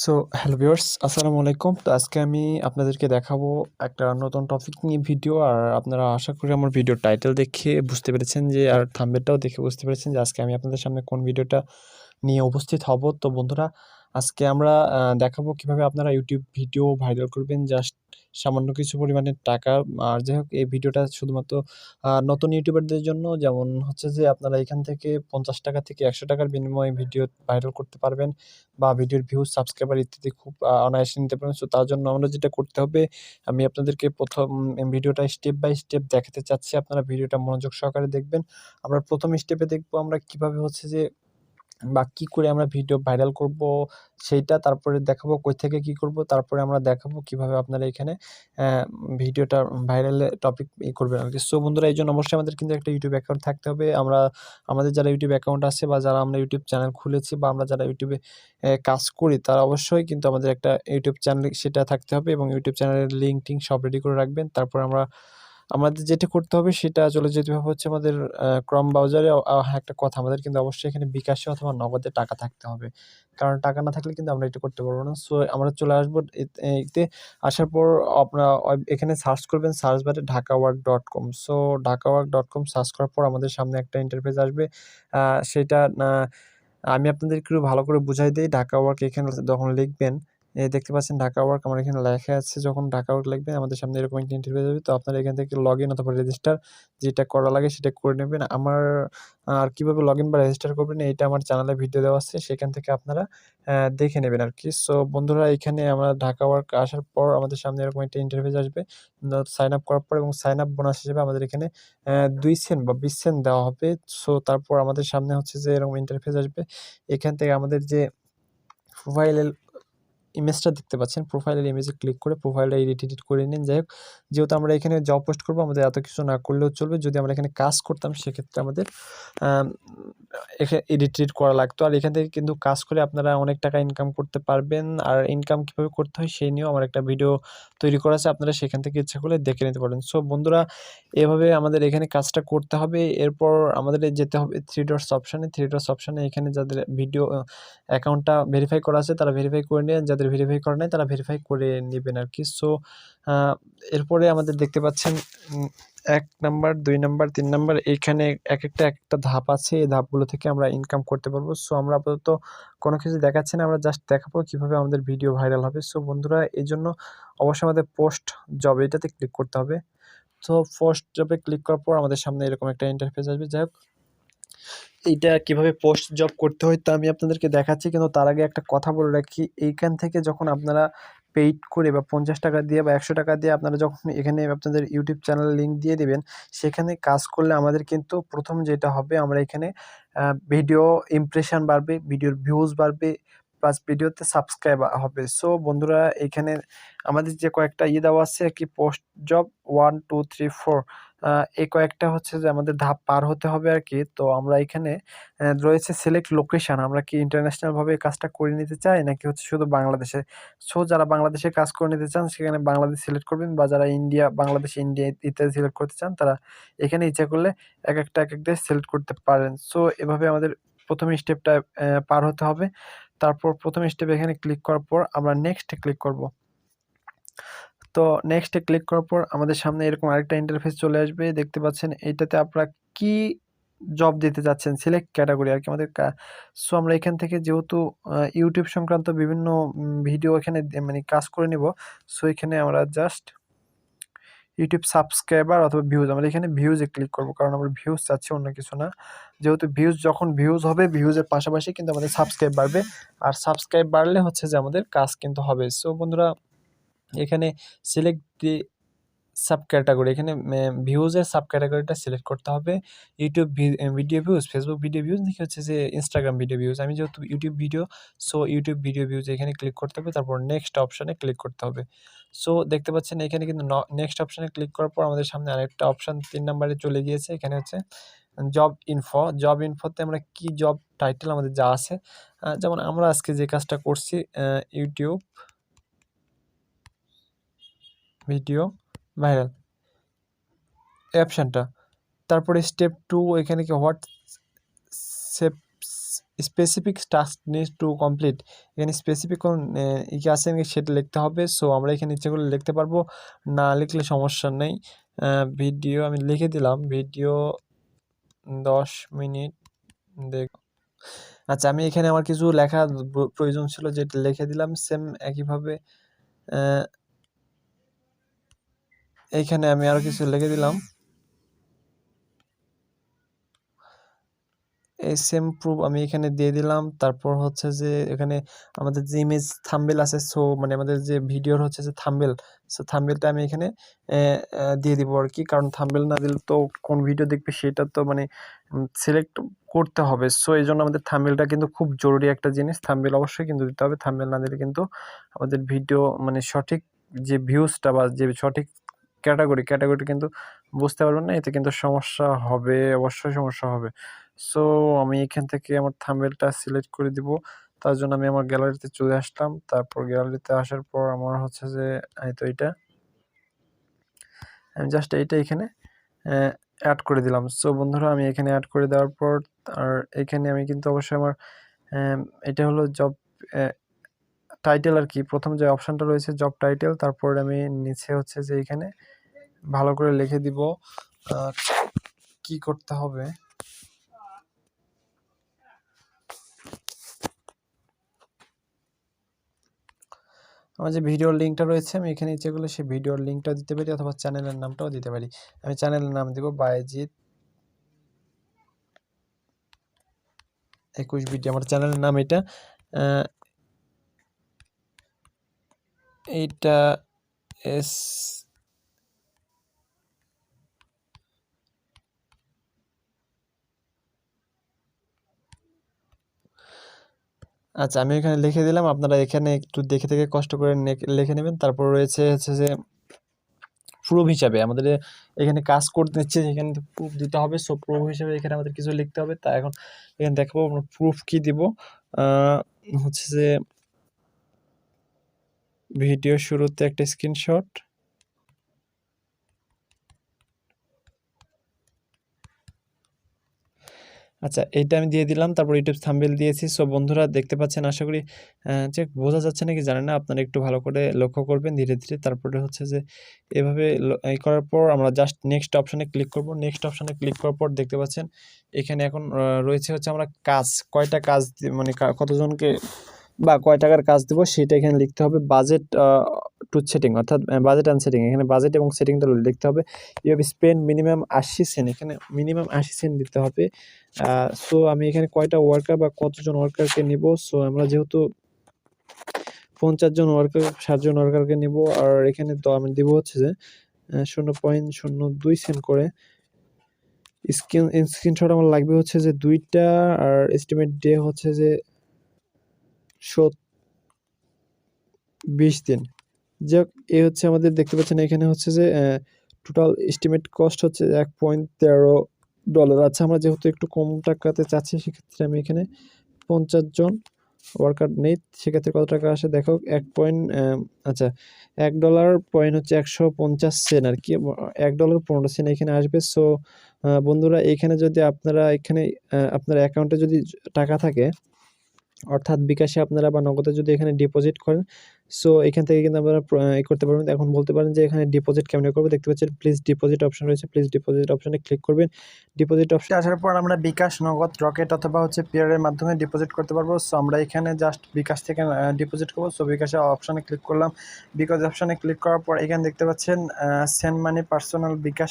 So hello viewers, আসসালামু আলাইকুম। তো আজকে আমি আপনাদেরকে দেখাবো একটা নতুন টপিক নিয়ে ভিডিও। আর আপনারা আশা করি আমার ভিডিওর টাইটেল দেখে বুঝতে পেরেছেন যে, আর থাম্বনেলটাও দেখে বুঝতে পেরেছেন যে আজকে আমি আপনাদের সামনে কোন ভিডিওটা নিয়ে উপস্থিত হব। তো বন্ধুরা, আজকে আমরা দেখাবো কিভাবে আপনারা ইউটিউব ভিডিও ভাইরাল করবেন জাস্ট সামান্য কিছু পরিমাণের টাকা। আর যাই হোক, এই ভিডিওটা শুধুমাত্র নতুন ইউটিউবারদের জন্য। যেমন হচ্ছে যে আপনারা এখান থেকে ৳৫০ থেকে ৳১০০ বিনিময়ে ভিডিও ভাইরাল করতে পারবেন বা ভিডিওর ভিউজ, সাবস্ক্রাইবার ইত্যাদি খুব অনায়াসে নিতে পারবেন। সো তার জন্য আমরা যেটা করতে হবে, আমি আপনাদেরকে ১ম ভিডিওটা স্টেপ বাই স্টেপ দেখাতে চাচ্ছি। আপনারা ভিডিওটা মনোযোগ সহকারে দেখবেন। আমরা ১ম স্টেপে দেখবো আমরা কিভাবে হচ্ছে যে বা কি করে আমরা ভিডিও ভাইরাল করব সেইটা। তারপরে দেখাবো কই থেকে কি করব। তারপরে আমরা দেখাবো কিভাবে আপনারা এখানে ভিডিওটা ভাইরালের টপিক করবেন আরকি। সো বন্ধুরা, এইজন্য অবশ্যই আমাদের কিন্তু একটা ইউটিউব অ্যাকাউন্ট থাকতে হবে। আমাদের যারা ইউটিউব অ্যাকাউন্ট আছে বা যারা আমরা ইউটিউব চ্যানেল খুলেছি বা আমরা যারা ইউটিউবে কাজ করি, তারা অবশ্যই কিন্তু আমাদের একটা ইউটিউব চ্যানেল সেটা থাকতে হবে এবং ইউটিউব চ্যানেলের লিঙ্ক-টিঙ্ক সব রেডি করে রাখবেন। তারপর আমাদের যেটা করতে হবে সেটা চলে যেতে হবে হচ্ছে আমাদের ক্রোম ব্রাউজারে। হ্যাঁ, একটা কথা, আমাদের কিন্তু অবশ্যই এখানে বিকাশে অথবা নগদে টাকা থাকতে হবে। কারণ টাকা না থাকলে কিন্তু আমরা এটা করতে পারবো না। সো আমরা চলে আসবো এতে আসার পর আপনারা এখানে সার্চ করবেন, সার্চ বারে ঢাকাওয়ার্ক.com। সো ঢাকাওয়ার্ক.com সার্চ করার পর আমাদের সামনে একটা ইন্টারফেস আসবে। আ সেটা আমি আপনাদেরকে একটু ভালো করে বুঝাই দেই। ঢাকা ওয়ার্ক এখানে যখন লিখবেন, দেখতে পাচ্ছেন ঢাকা ওয়ার্ক আমার এখানে লেখা আছে। যখন ঢাকা ওয়ার্ক লিখবেন আমাদের সামনে এরকম একটা ইন্টারফেস আসবে। তো আপনারা এখান থেকে লগইন অথবা রেজিস্টার যেটা করা লাগে সেটা করে নেবেন। আর কিভাবে লগইন বা রেজিস্টার করবেন এইটা আমার চ্যানেলে ভিডিও দেওয়া আছে। সেখান থেকে আপনারা দেখে নেবেন আরকি। সো বন্ধুরা, এখানে আমরা ঢাকা ওয়ার্ক আসার পর আমাদের সামনে এরকম একটা ইন্টারফেস আসবে। সাইন আপ করার পর এবং সাইন আপ বোনাস হিসেবে আমাদের এখানে ২ সেন্ট বা ২০ সেন্ট দেওয়া হবে। সো তারপর আমাদের সামনে হচ্ছে যে এরকম ইন্টারফেস আসবে। এখান থেকে আমাদের যে প্রোফাইলের ইমেজটা দেখতে পাচ্ছেন, প্রোফাইলের ইমেজে ক্লিক করে প্রোফাইলটা এডিট করে নিন। যাই হোক, যেহেতু আমরা এখানে জব পোস্ট করব, আমাদের এত কিছু না করলেও চলবে। যদি আমরা এখানে কাজ করতাম সেক্ষেত্রে আমাদের আম এডিট করা লাগতো। আর এখান থেকে কিন্তু কাজ করে আপনারা অনেক টাকা ইনকাম করতে পারবেন। আর ইনকাম কিভাবে করতে হয় সেই নিয়েও আমার একটা ভিডিও তৈরি করা আছে। আপনারা সেখান থেকে ইচ্ছা করলে দেখে নিতে পারেন। সো বন্ধুরা, এভাবে আমাদের এখানে কাজটা করতে হবে। এরপর আমাদের যেতে হবে 3 ডটস অপশনে। 3 ডটস অপশনে এখানে যাদের ভিডিও অ্যাকাউন্টটা ভেরিফাই করা আছে তারা ভেরিফাই করে নিবেন। যাদের ভেরিফাই করা নাই তারা ভেরিফাই করে নিবেন আরকি। সো আ এরপরে আমাদের দেখতে পাচ্ছেন ১ নাম্বার, ২ নাম্বার, ৩ নাম্বার, এইখানে একেকটা ধাপ আছে। এই ধাপগুলো থেকে আমরা ইনকাম করতে পারবো। সো আমরা আপাতত কোনো কিছু দেখাচ্ছি না। আমরা জাস্ট দেখাবো কিভাবে আমাদের ভিডিও ভাইরাল হবে। সো বন্ধুরা, এজন্য অবশ্যই আমাদের পোস্ট জব এটাতে ক্লিক করতে হবে। সো পোস্ট জবে ক্লিক করার পর আমাদের সামনে এরকম একটা ইন্টারফেস আসবে। যাই হোক, এইটা কিভাবে পোস্ট জব করতে হয় তা আমি আপনাদেরকে দেখাচ্ছি। কিন্তু তার আগে একটা কথা বলে রাখি, এইখান থেকে যখন আপনারা পেইড করে বা ৳৫০ দিয়ে বা ৳১০০ দিয়ে আপনারা যখন এখানে আপনাদের ইউটিউব চ্যানেলের লিঙ্ক দিয়ে দিবেন, সেখানে কাজ করলে আমাদের কিন্তু ১ম যেটা হবে, আমরা এখানে ভিডিও ইমপ্রেশন বাড়বে, ভিডিওর ভিউজ বাড়বে, প্লাস ভিডিওতে সাবস্ক্রাইব হবে। সো বন্ধুরা, এখানে আমাদের যে কয়েকটা দেওয়া আছে আরকি, পোস্ট জব 1, 2, 3, 4 আ এই কয়েকটা হচ্ছে যে আমাদের ধাপ পার হতে হবে আরকি। তো আমরা এখানে রয়েছে সিলেক্ট লোকেশন। আমরা কি ইন্টারন্যাশনাল ভাবে এই কাজটা করে নিতে চাই নাকি হচ্ছে শুধু বাংলাদেশে? সো যারা বাংলাদেশে কাজ করে নিতে চান সেখানে বাংলাদেশ সিলেক্ট করবেন, বা যারা বাংলাদেশ, ইন্ডিয়া ইত্যাদি সিলেক্ট করতে চান তারা এখানে ইচ্ছা করলে একেক দেশ সিলেক্ট করতে পারেন। সো এভাবে আমাদের ১ম স্টেপটা পার হতে হবে। তারপর ১ম স্টেপে এখানে ক্লিক করার পর আমরা নেক্সট এ ক্লিক করব। তো নেক্সট এ ক্লিক করার পর আমাদের সামনে এরকম আরেকটা ইন্টারফেস চলে আসবে। দেখতে পাচ্ছেন এইটাতে আপনারা কি জব দিতে চাচ্ছেন, সিলেক্ট ক্যাটেগরি আরকি আমাদের সো আমরা এখান থেকে যেহেতু YouTube সংক্রান্ত বিভিন্ন ভিডিও এখানে মানে কাজ করে নিব। সো এখানে আমরা জাস্ট YouTube সাবস্ক্রাইবার অথবা ভিউজ, আমরা এখানে ভিউজ এ ক্লিক করব। কারণ আমরা ভিউজ চাচ্ছি, অন্য কিছু না। যেহেতু যখন ভিউজ হবে, ভিউজের পাশাপাশি কিন্তু আমাদের সাবস্ক্রাইব বাড়বে। আর সাবস্ক্রাইব বাড়লে হচ্ছে যে আমাদের কাজ কিন্তু হবে। সো বন্ধুরা, এখানে সিলেক্ট দি সাব ক্যাটেগরি, এখানে ভিউজের সাব ক্যাটেগরিটা সিলেক্ট করতে হবে। YouTube video views, Facebook video views নাকি হচ্ছে যে ইনস্টাগ্রাম ভিডিও ভিউজ। আমি যেহেতু YouTube video, so YouTube video views এখানে ক্লিক করতে হবে। তারপর নেক্সট অপশনে ক্লিক করতে হবে। সো দেখতে পাচ্ছেন এখানে কিন্তু নেক্সট অপশনে ক্লিক করার পর আমাদের সামনে আরেকটা অপশন ৩ নাম্বারে চলে গিয়েছে। এখানে হচ্ছে জব ইনফো। জব ইনফোতে আমরা কি জব টাইটেল আমাদের যা আছে, যেমন আমরা আজকে যে কাজটা করছি, ইউটিউব ভিডিও ভাইরাল এই অপশনটা। তারপরে স্টেপ 2 এখানে কি WhatsApp specific task need to complete, এখানে স্পেসিফিক কোন কি আছে সেটা লিখতে হবে। সো আমরা এখানে ইচ্ছে করলে লিখতে পারবো, না লিখলে সমস্যা নেই। ভিডিও আমি লিখে দিলাম, ভিডিও 10 মিনিট দেখ। আচ্ছা, আমি এখানে আমার কিছু লেখা প্রয়োজন ছিল, যেটা লিখে দিলাম। সেম একইভাবে এইখানে আমি আরো কিছু লিখে দিলাম। এই সেম প্রুফ আমি এখানে দিয়ে দিলাম। তারপর হচ্ছে যে এখানে আমাদের যে ইমেজ থাম্বনেল আছে, সো মানে আমাদের যে ভিডিওর হচ্ছে যে থাম্বনেল, সো থাম্বনেলটা আমি এখানে দিয়ে দিব আর কি। কারণ থাম্বনেল না দিলে তো কোন ভিডিও দেখবে সেটা তো মানে সিলেক্ট করতে হবে। সো এই জন্য আমাদের থাম্বনেলটা কিন্তু খুব জরুরি একটা জিনিস। থাম্বনেল অবশ্যই কিন্তু দিতে হবে। থাম্বনেল না দিলে কিন্তু আমাদের ভিডিও মানে সঠিক যে ভিউজটা বা যে সঠিক ক্যাটাগরি কিন্তু বুঝতে পারবেন না, এতে কিন্তু সমস্যা হবে, অবশ্যই সমস্যা হবে। সো আমি এখান থেকে আমার থাম্বনেলটা সিলেক্ট করে দিব। তার জন্য আমি আমার গ্যালারিতে চলে আসলাম। তারপর গ্যালারিতে আসার পর আমার হচ্ছে যে এই তো এইটা, আমি জাস্ট এইটা এখানে অ্যাড করে দিলাম। সো বন্ধুরা, আমি এখানে অ্যাড করে দেওয়ার পর আর এখানে আমি কিন্তু অবশ্যই আমার এটা হলো জব টাইটেল আর কি। প্রথম যে অপশানটা রয়েছে জব টাইটেল, তারপর আমি নিচে হচ্ছে যে এখানে ভালো করে লিখে দিব কি করতে হবে। আমার যে ভিডিওর লিঙ্কটা রয়েছে, আমি এখানে ইচ্ছে করলে সেই ভিডিওর লিঙ্কটাও দিতে পারি, অথবা চ্যানেলের নামটাও দিতে পারি। আমি চ্যানেলের নাম দিব বাইজিৎ 21 ভিডিও, আমার চ্যানেলের নাম এটা। এইটা এস আচ্ছা, আমি এখানে লিখে দিলাম। আপনারা এখানে একটু দেখে দেখে কষ্ট করে লিখে নেবেন। তারপর রয়েছে হচ্ছে যে প্রুফ হিসাবে আমাদের এখানে কাজ করতে দিচ্ছে, এখানে প্রুফ দিতে হবে। সো প্রুফ হিসাবে এখানে আমাদের কিছু লিখতে হবে। তা এখন এখানে দেখাবো আমরা প্রুফ কি দিব। হচ্ছে যে ভিডিও শুরুতে একটা স্ক্রিনশট। আচ্ছা, এইটা আমি দিয়ে দিলাম। তারপর ইউটিউব থাম্বনেল দিয়েছি। সো বন্ধুরা দেখতে পাচ্ছেন, আশা করি যে বোঝা যাচ্ছে নাকি জানি না, আপনারা একটু ভালো করে লক্ষ্য করবেন ধীরে ধীরে। তারপরে হচ্ছে যে এভাবে এই করার পর আমরা জাস্ট নেক্সট অপশানে ক্লিক করব। নেক্সট অপশানে ক্লিক করার পর দেখতে পাচ্ছেন এখানে এখন রয়েছে হচ্ছে আমরা কাজ, কয়টা কাজ মানে কতজনকে বা কয় টাকার কাজ দেবো সেটা এখানে লিখতে হবে। বাজেট টু সেটিং, অর্থাৎ বাজেট অ্যান্ড সেটিং, এখানে বাজেট এবং সেটিংটা লিখতে হবে। You have spend minimum 80 cent, এখানে মিনিমাম 80 সেন্ট দিতে হবে। সো আমি এখানে কয়টা ওয়ার্কার বা কতজন ওয়ার্কারকে নিব, সো আমরা যেহেতু 50 জন ওয়ার্কার 60 জন ওয়ার্কারকে নিব, আর এখানে তো আমি দিব হচ্ছে যে 0.02 সেন্ট করে। স্ক্রিনশট আমার লাগবে হচ্ছে যে 2টা, আর এস্টিমেট ডে হচ্ছে যে 20 দিন। যাক, এ হচ্ছে আমাদের দেখতে পাচ্ছেন এখানে হচ্ছে যে টোটাল এস্টিমেট কস্ট হচ্ছে $1.13। আচ্ছা, আমরা যেহেতু একটু কম টাকাতে চাচ্ছি, সেক্ষেত্রে আমি এখানে 50 জন ওয়ার্কার নেই। সেক্ষেত্রে কত টাকা আসে দেখো, আচ্ছা $1 পয়েন্ট হচ্ছে 150 সেন্ট আর কি, $1.15 এখানে আসবে। সো বন্ধুরা, এখানে যদি আপনারা এখানে আপনার অ্যাকাউন্টে যদি টাকা থাকে, অর্থাৎ বিকাশে আপনারা বা নগদে যদি এখানে ডিপোজিট করেন, সো এখান থেকে কিন্তু আপনারা করতে পারবেন। এখন বলতে পারেন যে এখানে ডিপোজিট কেমনে করবো, দেখতে পাচ্ছেন প্লিজ ডিপোজিট অপশন রয়েছে, প্লিজ ডিপোজিট অপশনে ক্লিক করবেন। ডিপোজিট অপশন আসার পর আমরা বিকাশ, নগদ, রকেট অথবা হচ্ছে পেয়ারের মাধ্যমে ডিপোজিট করতে পারবো। সো আমরা এখানে জাস্ট বিকাশ থেকে ডিপোজিট করবো। সো বিকাশে অপশনে ক্লিক করলাম। বিকাশ অপশনে ক্লিক করার পর এখানে দেখতে পাচ্ছেন সেন্ড মানি, পার্সোনাল, বিকাশ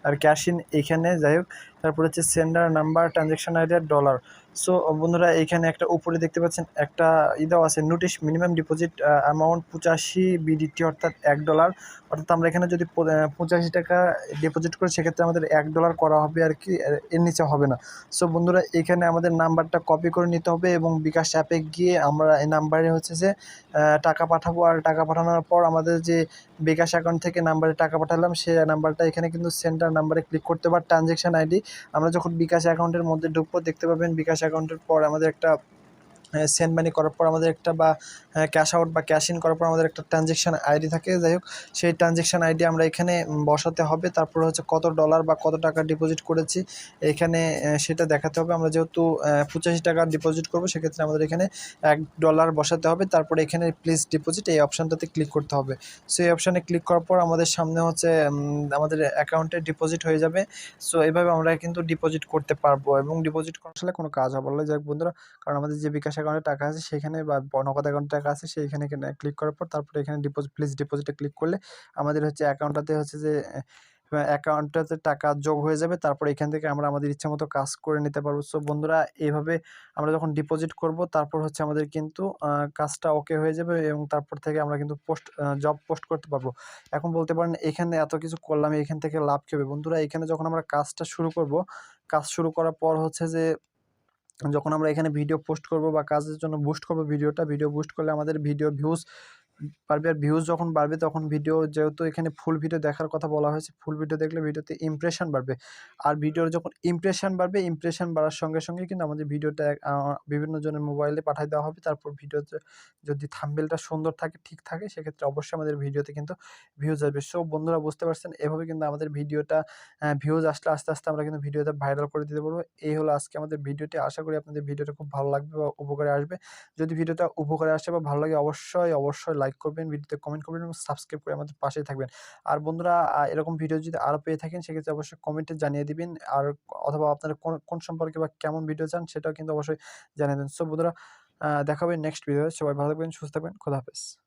আর ক্যাশ ইন, এখানে যাই হোক। তারপর হচ্ছে সেন্ডার নাম্বার, ট্রানজ্যাকশন আইডি আর ডলার। সো বন্ধুরা, এখানে একটা উপরে দেখতে পাচ্ছেন একটা দেওয়া আছে, notice minimum deposit amount 85 BDT, অর্থাৎ $1। অর্থাৎ আমরা এখানে যদি 85 টাকা ডিপোজিট করি, সেক্ষেত্রে আমাদের $1 করা হবে আর কি, এর নিচে হবে না। সো বন্ধুরা, এখানে আমাদের নাম্বারটা কপি করে নিতে হবে এবং বিকাশ অ্যাপে গিয়ে আমরা এই নাম্বারে হচ্ছে যে টাকা পাঠাবো। আর টাকা পাঠানোর পর আমাদের যে বিকাশ অ্যাকাউন্ট থেকে নাম্বারে টাকা পাঠালাম, সেই নাম্বারটা এখানে কিন্তু সেন্টার নাম্বারে ক্লিক করতে পার। ট্রানজ্যাকশন আইডি, আমরা যখন বিকাশ অ্যাকাউন্টের মধ্যে ঢুকবো, দেখতে পাবেন বিকাশ অ্যাকাউন্টের পর আমাদের একটা সেন্ড মানি করার পর আমাদের একটা বা ক্যাশ আউট বা ক্যাশ ইন করার পর আমাদের একটা ট্রানজ্যাকশান আইডি থাকে। যাই হোক, সেই ট্রানজ্যাকশান আইডি আমরা এখানে বসাতে হবে। তারপর হচ্ছে কত ডলার বা কত টাকা ডিপোজিট করেছি এখানে সেটা দেখাতে হবে। আমরা যেহেতু 85 টাকা ডিপোজিট করবো, সেক্ষেত্রে আমাদের এখানে $1 বসাতে হবে। তারপরে এখানে প্লিজ ডিপোজিট এই অপশানটাতে ক্লিক করতে হবে। সো এই অপশানে ক্লিক করার পর আমাদের সামনে হচ্ছে আমাদের অ্যাকাউন্টে ডিপোজিট হয়ে যাবে। সো এইভাবে আমরা কিন্তু ডিপোজিট করতে পারবো এবং ডিপোজিট করা আসলে কোনো কাজ হবে না। যাই হোক বন্ধুরা, কারণ আমাদের যে বিকাশ অ্যাকাউন্টে টাকা আছে সেখানে বা নগদ অ্যাকাউন্টে টাকা আছে সেইখানে ক্লিক করার পর তারপরে এখানে প্লিজ ডিপোজিটে ক্লিক করলে আমাদের হচ্ছে অ্যাকাউন্টটাতে হচ্ছে যে অ্যাকাউন্টটাতে টাকা যোগ হয়ে যাবে। তারপরে এখান থেকে আমরা আমাদের ইচ্ছা মতো কাজ করে নিতে পারবো। সো বন্ধুরা, এইভাবে আমরা যখন ডিপোজিট করব তারপর হচ্ছে আমাদের কিন্তু কাজটা ওকে হয়ে যাবে এবং তারপর থেকে আমরা কিন্তু জব পোস্ট করতে পারবো। এখন বলতে পারেন এখানে এত কিছু করলাম, এখান থেকে লাভ কী হবে? বন্ধুরা, এখানে যখন আমরা কাজটা শুরু করব, কাজ শুরু করার পর হচ্ছে যে যখন আমরা এখানে ভিডিও পোস্ট করব বা কাজের জন্য বুস্ট করব ভিডিও বুস্ট করলে আমাদের ভিডিওর ভিউজ বাড়বে। আর ভিউজ যখন বাড়বে তখন ভিডিও, যেহেতু এখানে ফুল ভিডিও দেখার কথা বলা হয়েছে, ফুল ভিডিও দেখলে ভিডিওতে ইমপ্রেশন বাড়বে। আর ভিডিওর যখন ইমপ্রেশন বাড়বে, ইমপ্রেশন বাড়ার সঙ্গে সঙ্গে কিন্তু আমাদের ভিডিওটা বিভিন্ন জনের মোবাইলে পাঠায় দেওয়া হবে। তারপর ভিডিওতে যদি থাম্বনেলটা সুন্দর থাকে, ঠিক থাকে, সেক্ষেত্রে অবশ্যই আমাদের ভিডিওতে কিন্তু ভিউজ আসবে। সো বন্ধুরা, বুঝতে পারছেন, এভাবে কিন্তু আমাদের ভিডিওটা ভিউজ আসলে আস্তে আস্তে আমরা কিন্তু ভিডিওটা ভাইরাল করে দিতে পারবো। এই হলো আজকে আমাদের ভিডিওটি। আশা করি আপনাদের ভিডিওটা খুব ভালো লাগবে বা উপকারে আসবে। যদি ভিডিওটা উপকারে আসে বা ভালো লাগে, অবশ্যই লাইক করবেন, ভিডিওতে কমেন্ট করবেন এবং সাবস্ক্রাইব করে আমাদের পাশেই থাকবেন। আর বন্ধুরা, এরকম ভিডিও যদি আরও পেয়ে থাকেন সেক্ষেত্রে অবশ্যই কমেন্টে জানিয়ে দিবেন। আর অথবা আপনারা কোন সম্পর্কে বা কেমন ভিডিও চান সেটাও কিন্তু অবশ্যই জানিয়ে দেন। সো বন্ধুরা, দেখা হবে নেক্সট ভিডিওতে। সবাই ভালো থাকবেন, সুস্থ থাকবেন। খোদা হাফেজ।